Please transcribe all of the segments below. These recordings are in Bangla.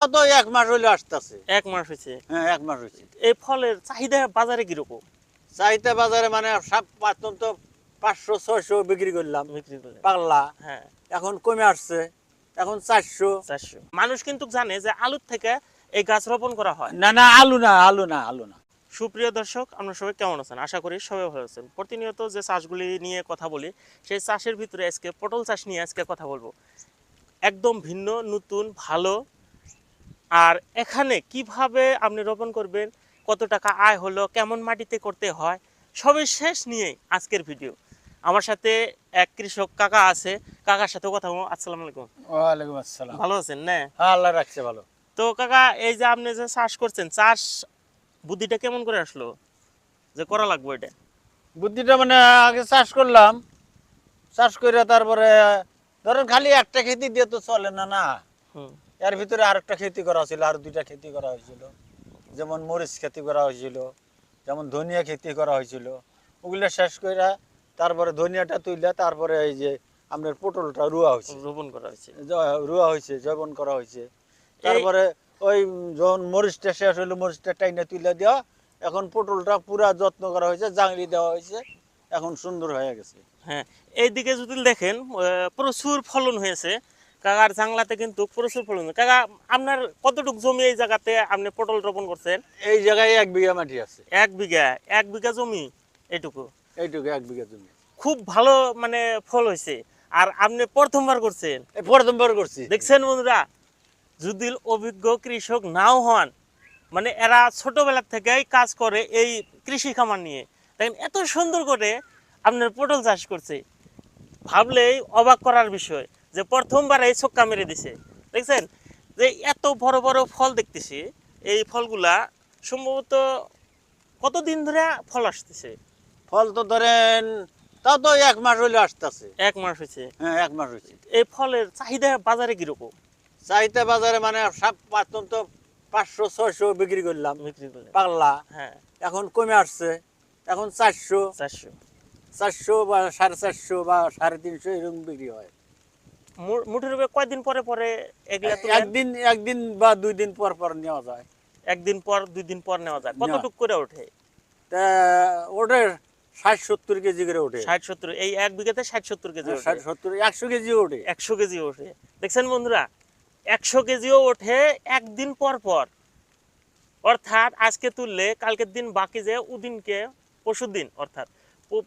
তো 1 মাস হইলো আসতেছে। 1 মাস হয়েছে। হ্যাঁ 1 মাস হইছে। এই ফলের চাহিদা বাজারে কিরকম? চাইতে বাজারে মানে সব প্রথম তো 500-600 বিক্রি করলাম বিক্রি করে? পাল্লা। হ্যাঁ, এখন কমে আসছে, এখন 400। 400। মানুষ কিন্তু জানে যে আলুর থেকে এই গাছ রোপণ করা হয়। না না, আলু না, আলু না, আলু না। সুপ্রিয় দর্শক, আমরা সবাই কেমন আছেন? আশা করি সবাই ভালো আছেন। প্রতিনিয়ত যে চাষগুলি নিয়ে কথা বলি, সেই চাষের ভিতরে আজকে পটল চাষ নিয়ে আজকে কথা বলবো। একদম ভিন্ন, নতুন, ভালো। আর এখানে কিভাবে আপনি রোপণ করবেন, কত টাকা আয় হলো, কেমন মাটিতে করতে হয়, সবই শেষ নিয়ে আজকের ভিডিও। আমার সাথে এক কৃষক কাকা আছে, কাকার সাথে কথা বলবো। আসসালামু আলাইকুম। ওয়ালাইকুম আসসালাম। ভালো আছেন না? হ্যাঁ, আল্লাহ রাখছে ভালো। তো কাকা, এই যে আপনি যে চাষ করছেন, চাষ বুদ্ধিটা কেমন করে আসলো যে করা লাগবে এটা? বুদ্ধিটা মানে আগে চাষ করলাম, চাষ করে তারপরে ধরেন খালি একটা খেতি দিয়ে তো চলে না না। হুম। এর ভিতরে আরেকটা খেতি করা হয়েছিল, আর 2টা খেতি করা হয়েছিল। যেমন মরিচ খেতি করা হয়েছিল, যেমন ধনিয়া খেতি করা হয়েছিল। ওগুলো শেষ করে তারপরে ধনিয়াটা তুইলা তারপরে এই যে আপনার পটলটা রুয়া হয়েছে, রোপণ করা হয়েছে। রুয়া হয়েছে, জবন করা হয়েছে। তারপরে ওই যখন মরিচটা শেষ হলো, মরিচটা টাইনা তুলে দেওয়া। এখন পটলটা পুরা যত্ন করা হয়েছে, জাংলি দেওয়া হয়েছে, এখন সুন্দর হয়ে গেছে। হ্যাঁ, এইদিকে যদি দেখেন প্রচুর ফলন হয়েছে। কাকার জাংলাতে কিন্তু প্রচুর ফলন হয়েছে। কাকা, আপনার কতটুকু জমি এই জায়গাতে আপনি পটল রোপণ করছেন? এই জায়গায় 1 বিঘা মাটি আছে। 1 বিঘা? 1 বিঘা জমি এইটুকু? এইটুকু 1 বিঘা জমি। খুব ভালো মানে ফল হয়েছে। আর আপনি প্রথমবার করছেন? এই প্রথমবার করছি। দেখছেন বন্ধুরা, যদি অভিজ্ঞ কৃষক নাও হন, মানে এরা ছোটবেলা থেকেই কাজ করে এই কৃষি খামার নিয়ে, দেখেন এত সুন্দর করে আপনার পটল চাষ করছে। ভাবলেই অবাক করার বিষয় যে প্রথমবার এই ছক্কা মেরে দিছে। দেখছেন যে এত বড় বড় ফল দেখতেছি। এই ফলগুলা সম্ভবত কতদিন ধরে ফল আসতেছে? ফল তো ধরেন তাও তো 1 মাস হইলো আসতেছে। 1 মাস হয়েছে। হ্যাঁ 1 মাস হয়েছে। এই ফলের চাহিদা বাজারে কিরকম? চাইতে বাজারে মানে সব প্রথম তো 500-600 বিক্রি করলাম বিক্রি করে? পাল্লা। হ্যাঁ, এখন কমে আসছে, এখন 400। 400। 400 বা 450 বা 350 এরকম বিক্রি হয়। মুঠের উপরে কয়দিন পরে পরে এগুলা তুলেন? একদিন বা 2 দিন পর পর নেওয়া যায়। একদিন পর 2 দিন পর নেওয়া যায়। কতটুক করে ওঠে? তা ওটা 60-70 কেজি করে ওঠে। 60-70? এই 1 বিঘাতে 60-70 কেজি ওঠে? 60-70 100 কেজি ওঠে। 100 কেজি ওঠে। দেখছেন বন্ধুরা, 100 কেজিও ওঠে একদিন পর পর। অর্থাৎ আজকে তুললে কালকের দিন বাকি, যে ওদিনকে পরশুদিন, অর্থাৎ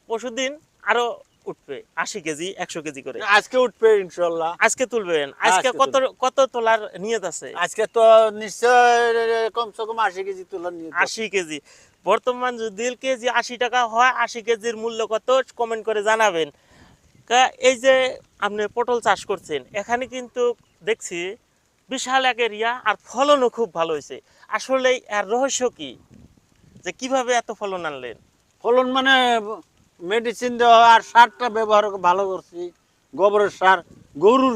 পরশুদিন আরো উঠবে 80 কেজি, 100 কেজি করে। আজকে উঠবে ইনশাআল্লাহ। আজকে তুলবেন? আজকে আজকে কত কত তোলার নিয়ত আছে? আজকে তো নিশ্চয় কমসে কম 80 কেজি তোলার নিয়ে 80 কেজি। বর্তমান যদি কেজি 80 টাকা হয়, 80 কেজির মূল্য কত কমেন্ট করে জানাবেন। এই যে আপনি পটল চাষ করছেন, এখানে কিন্তু দেখছি বিশাল এক এরিয়া, আর ফলনও খুব ভালো হয়েছে। আসলে এর রহস্য কি, যে কিভাবে এত ফলন আনলেন? ফলন মানে মেডিসিন দেওয়া আর সারটা ব্যবহার ভালো করছি। গোবরের সার, গরুর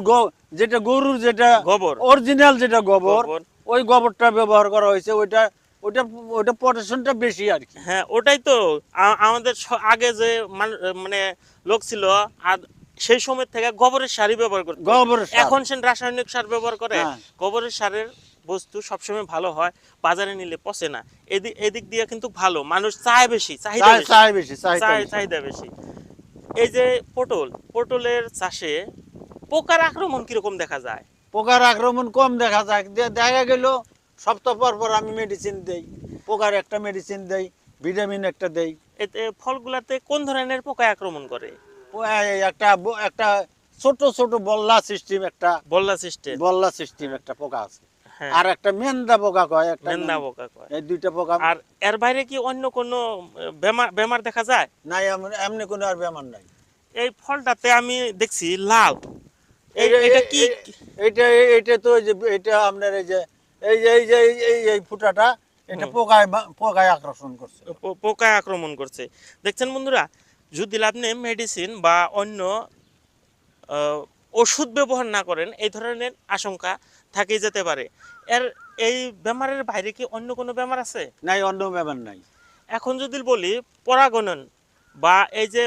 যেটা গোবর, অরিজিনাল যেটা গোবর, গোবর। ওই গোবরটা ব্যবহার করা হয়েছে। ওইটা ওইটা ওইটা পটেশনটা বেশি আর কি। হ্যাঁ, ওটাই তো। আমাদের আগে যে মানে লোক ছিল, আর সেই সময় থেকে গোবরের সারই ব্যবহার করতো। গোবরের সার। এখন সে রাসায়নিক সার ব্যবহার করে। হ্যাঁ। গোবরের সারের বস্তু সবসময় ভালো হয়, বাজারে নিলে পচে না। এদিক দিয়ে কিন্তু ভালো, মানুষ চায় বেশি, চাহিদা বেশি। চাহিদা বেশি। এই যে পটলের চাষে পোকার আক্রমণ কিরকম দেখা যায়? পোকার আক্রমণ কম দেখা যায়। দেখা গেল সপ্তাহ পর পর আমি মেডিসিন দেই, পোকার একটা মেডিসিন দেই, ভিটামিন একটা দেই। এতে ফলগুলাতে কোন ধরনের পোকা আক্রমণ করে? এই একটা একটা ছোট ছোট বল্লা সিস্টেম। বল্লা সিস্টেম একটা পোকা আছে। হ্যাঁ, আর একটা মেন্দা পোকা কয়, একটা মেন্দা পোকা কয়। এই 2টা পোকা। আর এর বাইরে কি অন্য কোনো বেমার দেখা যায়? নাই, এমনি কোনো আর বেমার নাই। এই ফলটাতে আমি দেখছি লাল। এটা কি? এইটা এইটা তো এই যে এটা আপনার এই যে এই ফুটাটা, এটা পোকায় আকর্ষণ করছে। পোকায় আক্রমণ করছে। দেখছেন বন্ধুরা, যদি আপনি মেডিসিন বা অন্য আহ, ওষুধ ব্যবহার না করেন, এই ধরনের আশঙ্কা থেকেই যেতে পারে। এই বেমারের বাইরে কি অন্য কোনো বেমার আছে? নাই, অন্য বেমার নাই। এখন যদি বলি পরাগণন, বা এই যে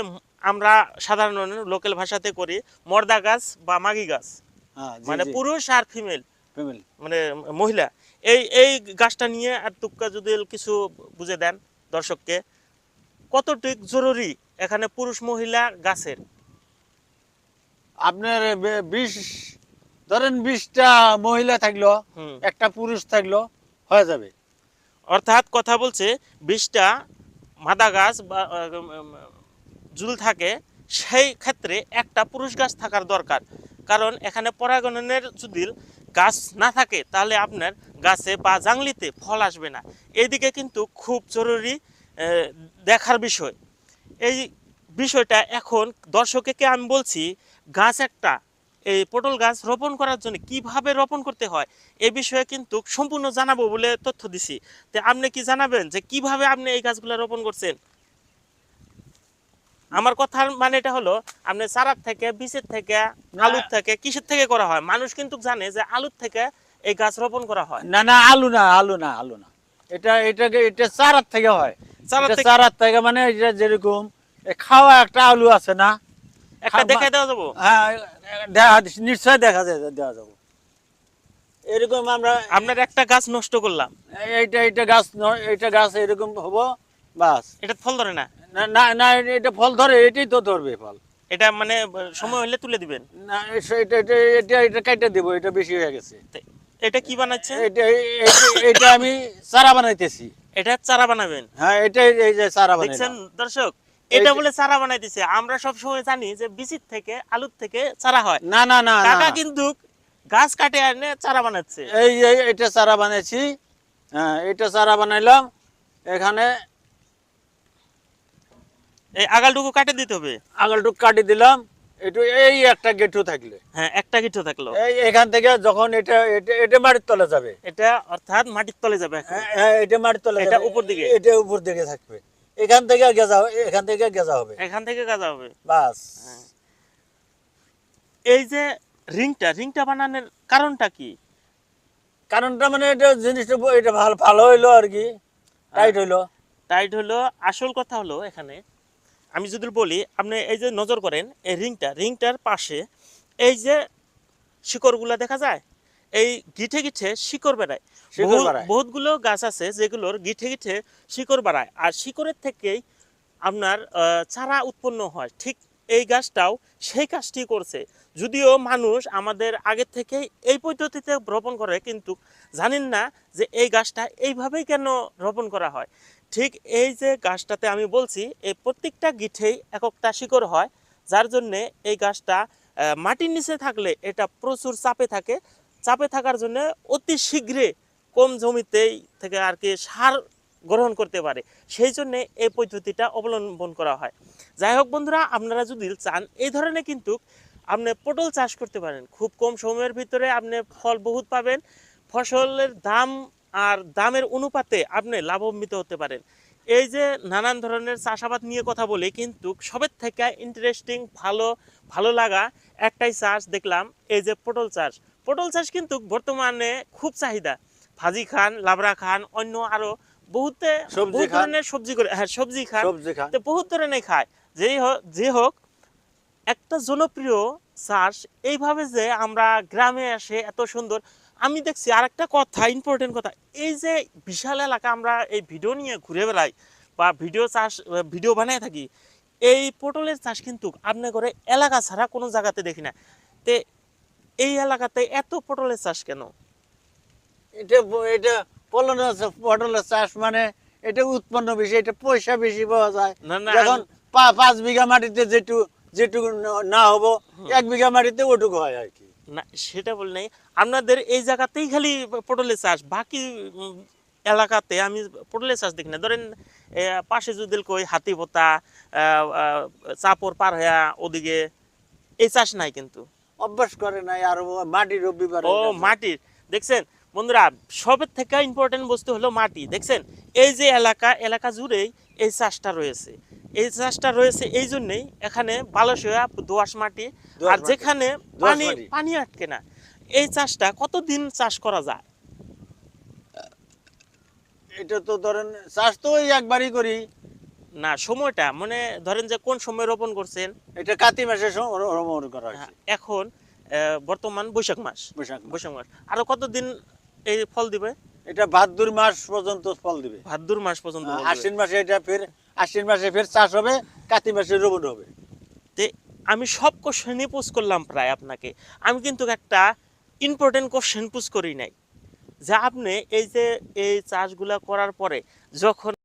আমরা সাধারণ লোকাল ভাষাতে করি মর্দা গাছ বা মাগি গাছ, হ্যাঁ, জি, মানে জি। পুরুষ আর ফিমেল, ফিমেল। মানে মহিলা। এই এই গাছটা নিয়ে আর টুক্কা যদি কিছু বুঝে দেন দর্শককে, কতটুক জরুরি এখানে পুরুষ মহিলা গাছের? আপনার 20 ধরেন 20টা মহিলা থাকলো, হুম। একটা পুরুষ থাকলো, হয়ে যাবে। অর্থাৎ কথা বলছে 20টা মাদা গাছ বা জুল থাকে, সেই ক্ষেত্রে একটা পুরুষ গাছ থাকার দরকার। কারণ এখানে পরাগণনের যদি গাছ না থাকে তাহলে আপনার গাছে বা জাংলিতে ফল আসবে না। এইদিকে কিন্তু খুব জরুরি দেখার বিষয়। এই বিষয়টা এখন দর্শককে আমি বলছি, গাছ একটা এই পটল গাছ রোপণ করার জন্য কিভাবে রোপণ করতে হয় এই বিষয়ে কিন্তু সম্পূর্ণ জানাবো বলে তথ্য দিছি। তো আপনি কি জানাবেন যে কিভাবে আপনি এই গাছগুলো রোপণ করছেন? আমার কথার মানে এটা হলো, আপনি চারার থেকে, বীজের থেকে, না। আলুর থেকে, কিসের থেকে করা হয়? মানুষ কিন্তু জানে যে আলুর থেকে এই গাছ রোপণ করা হয়। না না, আলু না, এটা চারার থেকে হয়। চারার এটা থেকে চারার থেকে মানে এটা যেরকম খাওয়া একটা আলু আছে না, একটা দেখাই দেওয়া যাবো? হ্যাঁ, নিশ্চয় দেখা যায়, দেওয়া যাবে। এরকম আমরা আপনার একটা গাছ নষ্ট করলাম, এইটা গাছ এরকম হবো, বাস। এটা ফল ধরে না। না না না, এটা ফল ধরে, এটাই তো ধরবে ফল। এটা মানে সময় হলে তুলে দিবেন। না, এটা কাইটা দেবো, এটা বেশি হয়ে গেছে। তো এটা কি বানাচ্ছে? এটা আমি চারা বানাইতেছি। এটা চারা বানাবেন? হ্যাঁ, এই যে চারা দেখছেন বানাইলাম। দর্শক, এটা বলে চারা বানাইতেছে। আমরা সব সময় জানি যে বীজের থেকে, আলুর থেকে চারা হয়। না না না না, কাকা কিন্তু গাছ কাটে এনে চারা বানাচ্ছে। এটা চারা বানাইছি। হ্যাঁ, এটা চারা বানাইলাম। এখানে এই আগালটুকু কাটে দিতে হবে। আগলটুক কাটি দিলাম। একটু এই একটা গেটু থাকলে, হ্যাঁ, একটা গিঠো থাকলো। এই এখান থেকে যখন এটা মাটির তলে যাবে। এটা অর্থাৎ মাটির তলে যাবে এখন। হ্যাঁ, এটা মাটির তলে এটা যাবে, উপর দিকে? এটা উপর দিকে থাকবে। এখান থেকে গেজা হবে, এখান থেকে গাজা হবে। বাস। হ্যাঁ। এই যে রিংটা বানানোর কারণটা কি? কারণটা মানে এটা জিনিসটা এটা ভালো ভালো হইলো আর কি, টাইট হইলো। টাইট হলো। আসল কথা হলো এখানে আমি যদি বলি, আপনি এই যে নজর করেন এই রিংটার পাশে এই যে শিকড়গুলা দেখা যায়, এই গিঠে গিঠে শিকড় বেড়ায়। শিকড় বাড়ায়। বহুতগুলো গাছ আছে যেগুলোর গিঠে গিঠে শিকড় বাড়ায়, আর শিকড়ের থেকেই আপনার চারা উৎপন্ন হয়। ঠিক এই গাছটাও সেই কাজটি করছে। যদিও মানুষ আমাদের আগে থেকেই এই পদ্ধতিতে রোপণ করে, কিন্তু জানেন না যে এই গাছটা এইভাবেই কেন রোপণ করা হয়। ঠিক এই যে গাছটাতে আমি বলছি, এই প্রত্যেকটা গিঠেই একটা শিকড় হয়, যার জন্যে এই গাছটা মাটির নিচে থাকলে এটা প্রচুর চাপে থাকে। চাপে থাকার জন্য অতি শীঘ্রে কম জমিতেই থেকে আর কি সার গ্রহণ করতে পারে। সেই জন্য এই পদ্ধতিটা অবলম্বন করা হয়। যাই হোক বন্ধুরা, আপনারা যদি চান এই ধরনের কিন্তু আপনি পটল চাষ করতে পারেন। খুব কম সময়ের ভিতরে আপনি ফল বহুত পাবেন। ফসলের দাম আর দামের অনুপাতে আপনি লাভান্বিত হতে পারেন। এই যে নানান ধরনের চাষাবাদ নিয়ে কথা বলি, কিন্তু সবের থেকে ইন্টারেস্টিং ভালো লাগা একটাই চাষ দেখলাম, এই যে পটল চাষ। পটল চাষ কিন্তু বর্তমানে খুব চাহিদা। ভাজি খান, লাবড়া খান, অন্য আরো বহুতে বহুত ধরনের সবজি করে, হ্যাঁ সবজি খান, তো বহুত ধরনের খায়। যে হোক একটা জনপ্রিয় চাষ। এইভাবে যে আমরা গ্রামে আসে এত সুন্দর, আমি দেখছি আর একটা কথা, ইম্পর্টেন্ট কথা, এই যে বিশাল এলাকা আমরা এই ভিডিও নিয়ে ঘুরে বেড়াই বা ভিডিও বানিয়ে থাকি, এই পটলের চাষ কিন্তু আপনার ঘরে এলাকা ছাড়া কোনো জায়গাতে দেখি না। তে এই এলাকাতে এত পটলের চাষ কেন? এটা এটা পটলের চাষ মানে এটা উৎপন্ন বেশি, এটা পয়সা বেশি পাওয়া যায়। না না, যখন 5 বিঘা মাটিতে যেটুকু না হবো, 1 বিঘা মাটিতে ওটুকু হয় আর কি। না সেটা বল নাই, আপনাদের এই জায়গাতেই খালি পটলের চাষ, বাকি এলাকাতে আমি পটলের চাষ দেখি না। ধরেন পাশে যদি কই হাতিপোতা, চাপর পার হইয়া ওদিকে এই চাষ নাই কিন্তু। অভ্যাস করে নাই, আর মাটির রবিবার। ও মাটির, দেখছেন বন্ধুরা, সবের থেকে ইম্পর্টেন্ট বস্তু হলো মাটি। দেখছেন এই যে এলাকা জুড়েই এই চাষটা রয়েছে। এই চাষটা রয়েছে এই জন্যই এখানে বালসিয়া দোআঁশ মাটি, আর যেখানে পানি আটকে না। এই চাষটা কতদিন চাষ করা যায়? এটা তো ধরেন চাষ তো ওই একবারই করি। না সময়টা মানে ধরেন যে কোন সময় রোপণ করছেন? এটা কাতি মাসে রোপণ করা হয়েছে। এখন বর্তমান বৈশাখ মাস। বৈশাখ মাস। বৈশাখ মাস আরো কতদিন এই ফল দিবে? এটা ভাদ্র মাস পর্যন্ত ফল দিবে। ভাদ্র মাস পর্যন্ত ফল দিবে। আশ্বিন মাসে এটা ফের আশ্বিন মাসে ফের চাষ হবে, কাতি মাসে রোপণ হবে। তে আমি সব কোশ্চেনই পোজ করলাম প্রায় আপনাকে, আমি কিন্তু একটা ইম্পর্টেন্ট কোশ্চেন পোজ করি নাই, যে আপনি এই যে এই চাষগুলা করার পরে যখন